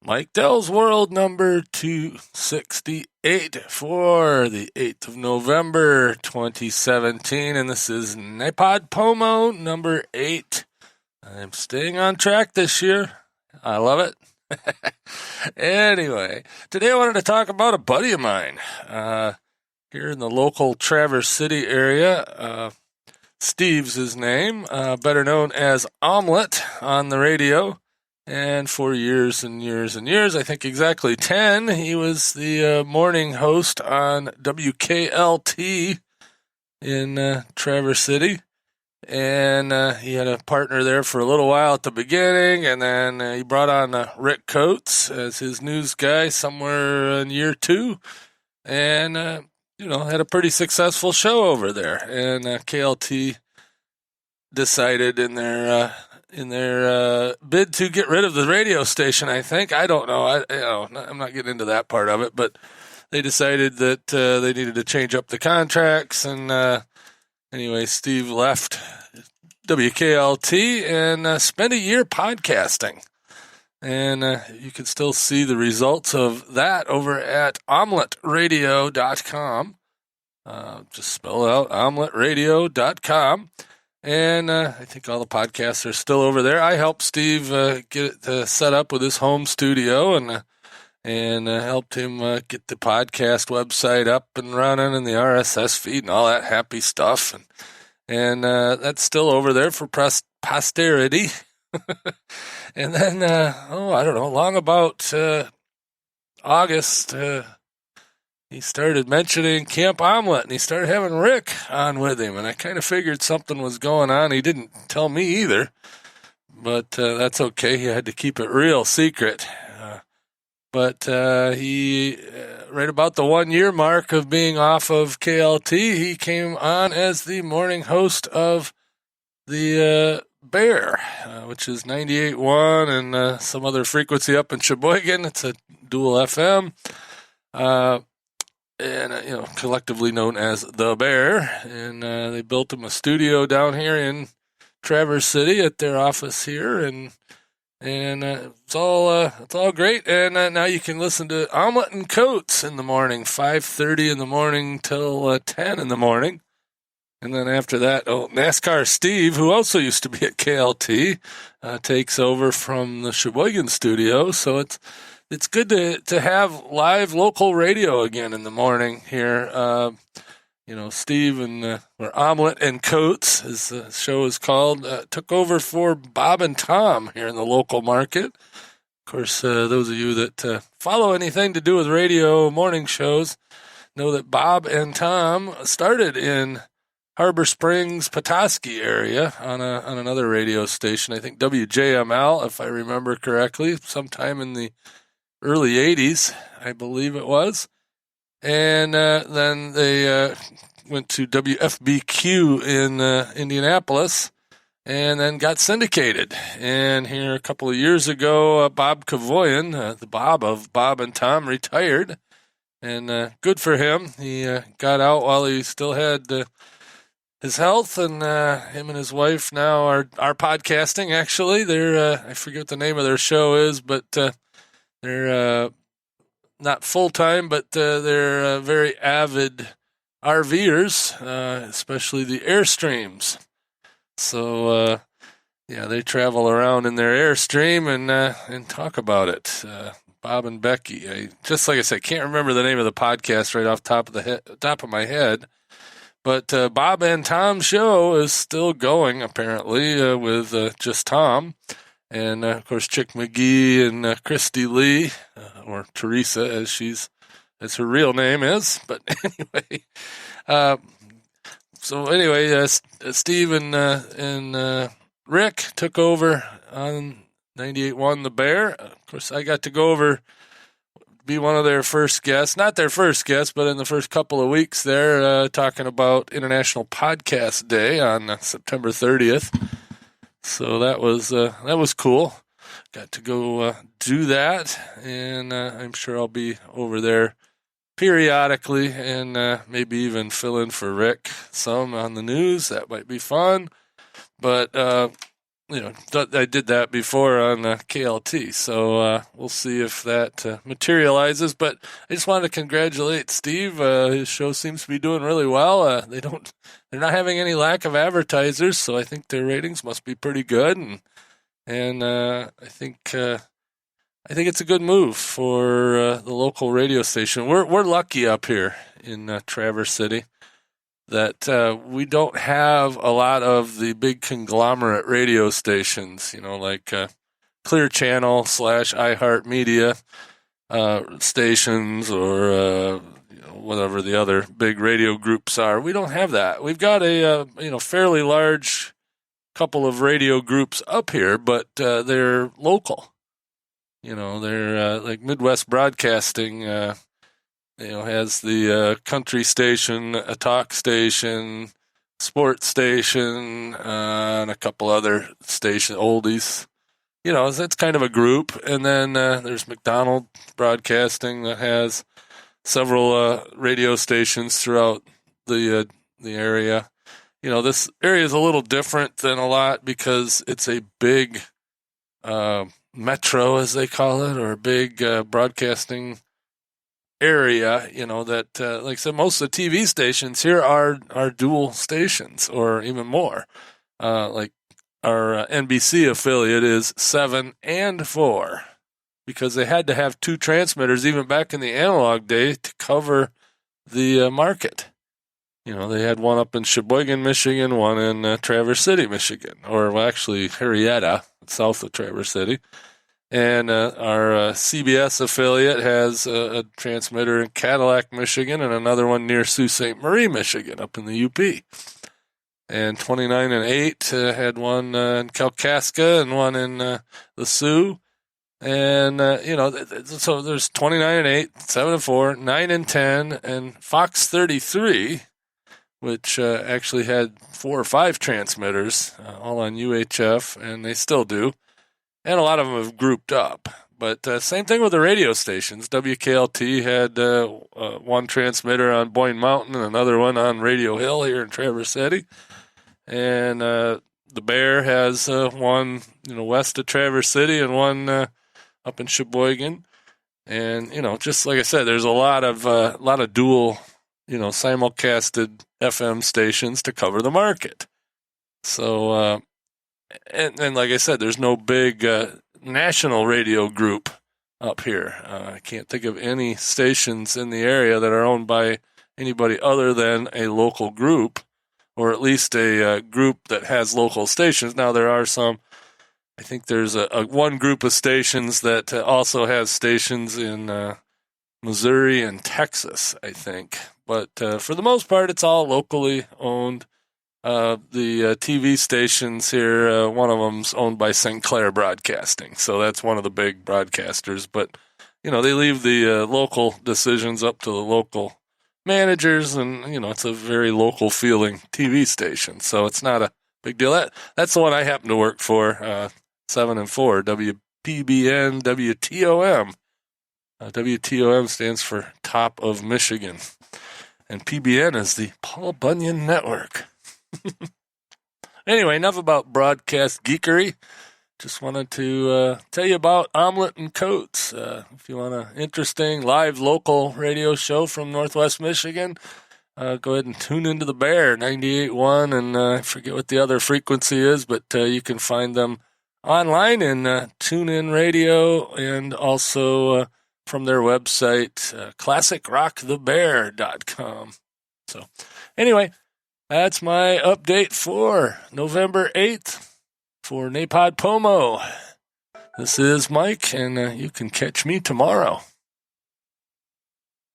Mike Dell's World number 268 for the 8th of November 2017, and this is NaPodPoMo number 8. I'm staying on track this year. I love it. Anyway, today I wanted to talk about a buddy of mine here in the local Traverse City area. Steve's his name, better known as Omelet on the radio. And for years and years and years, I think exactly 10, he was the morning host on WKLT in Traverse City. And he had a partner there for a little while at the beginning, and then he brought on Rick Coates as his news guy somewhere in year 2. And, had a pretty successful show over there. And KLT decided in their bid to get rid of the radio station, I think. I don't know. I'm not getting into that part of it, but they decided that they needed to change up the contracts. And anyway, Steve left WKLT and spent a year podcasting. And you can still see the results of that over at omeletradio.com. Just spell it out, omeletradio.com. And I think all the podcasts are still over there. I helped Steve get it set up with his home studio and helped him get the podcast website up and running and the RSS feed and all that happy stuff. And that's still over there for posterity. And then, along about August, he started mentioning Camp Omelet, and he started having Rick on with him, and I kind of figured something was going on. He didn't tell me either, but that's okay. He had to keep it real secret. But he, right about the 1-year mark of being off of KLT, he came on as the morning host of the Bear, which is 98.1 and some other frequency up in Sheboygan. It's a dual FM. And, collectively known as The Bear. And they built him a studio down here in Traverse City at their office here. And it's all great. And now you can listen to Omelet and Coates in the morning, 5:30 in the morning till 10 in the morning. And then after that, NASCAR Steve, who also used to be at KLT, takes over from the Sheboygan studio. So it's good to have live local radio again in the morning here. Steve or Omelet and Coates, as the show is called, took over for Bob and Tom here in the local market. Of course, those of you that follow anything to do with radio morning shows know that Bob and Tom started in Harbor Springs, Petoskey area on another radio station. I think WJML, if I remember correctly, sometime in the early 80s, I believe it was. And then they went to WFBQ in Indianapolis and then got syndicated. And here a couple of years ago, Bob Kavoyan, the Bob of Bob and Tom, retired. And good for him. He got out while he still had his health, and him and his wife now are podcasting, actually. They're, I forget what the name of their show is, but they're not full-time, but they're very avid RVers, especially the Airstreams. So, they travel around in their Airstream and talk about it. Bob and Becky. Just like I said, can't remember the name of the podcast right off top of my head. But Bob and Tom's show is still going, apparently, with just Tom. And, of course, Chick McGee and Christy Lee, or Teresa, as her real name is. But anyway, Steve and Rick took over on 98.1 The Bear. Of course, I got to go over, be one of their first guests. Not their first guest, but in the first couple of weeks there, talking about International Podcast Day on September 30th. So that was cool. Got to go do that, and I'm sure I'll be over there periodically and maybe even fill in for Rick some on the news. That might be fun. But I did that before on KLT, so we'll see if that materializes. But I just wanted to congratulate Steve. His show seems to be doing really well. They're not having any lack of advertisers, so I think their ratings must be pretty good. And I think it's a good move for the local radio station. We're lucky up here in Traverse City that we don't have a lot of the big conglomerate radio stations, like Clear Channel / iHeartMedia stations or whatever the other big radio groups are. We don't have that. We've got a fairly large couple of radio groups up here, but they're local. They're like Midwest Broadcasting. Has the country station, a talk station, sports station, and a couple other station oldies. That's kind of a group. And then there's McDonald Broadcasting that has several radio stations throughout the area. This area is a little different than a lot because it's a big metro, as they call it, or a big broadcasting area, that, like I said, most of the TV stations here are dual stations or even more. Like our NBC affiliate is 7 and 4 because they had to have 2 transmitters even back in the analog day to cover the market. They had one up in Sheboygan, Michigan, one in Traverse City, Michigan, or actually Henrietta, south of Traverse City. And our CBS affiliate has a transmitter in Cadillac, Michigan, and another one near Sault Ste. Marie, Michigan, up in the UP. And 29 and 8 had one in Kalkaska and one in the Sioux. And, so there's 29 and 8, 7 and 4, 9 and 10, and Fox 33, which actually had 4 or 5 transmitters, all on UHF, and they still do. And a lot of them have grouped up. But same thing with the radio stations. WKLT had one transmitter on Boyne Mountain and another one on Radio Hill here in Traverse City. And the Bear has one, west of Traverse City and one up in Sheboygan. And, just like I said, there's a lot of dual, simulcasted FM stations to cover the market. So, and like I said, there's no big national radio group up here. I can't think of any stations in the area that are owned by anybody other than a local group, or at least a group that has local stations. Now, there are some, I think there's a one group of stations that also has stations in Missouri and Texas, I think. But for the most part, it's all locally owned. The TV stations here, one of them's owned by Sinclair Broadcasting, so that's one of the big broadcasters. But, they leave the local decisions up to the local managers, and, it's a very local-feeling TV station, so it's not a big deal. That's the one I happen to work for, 7 and 4, WPBN WTOM. WTOM stands for Top of Michigan, and PBN is the Paul Bunyan Network. Anyway, enough about broadcast geekery. Just wanted to tell you about Omelet and Coats. If you want an interesting live local radio show from Northwest Michigan, go ahead and tune into the Bear 98.1, and I forget what the other frequency is, but you can find them online in TuneIn Radio and also from their website, classicrockthebear.com. So anyway, that's my update for November 8th for NaPodPoMo. This is Mike, and you can catch me tomorrow.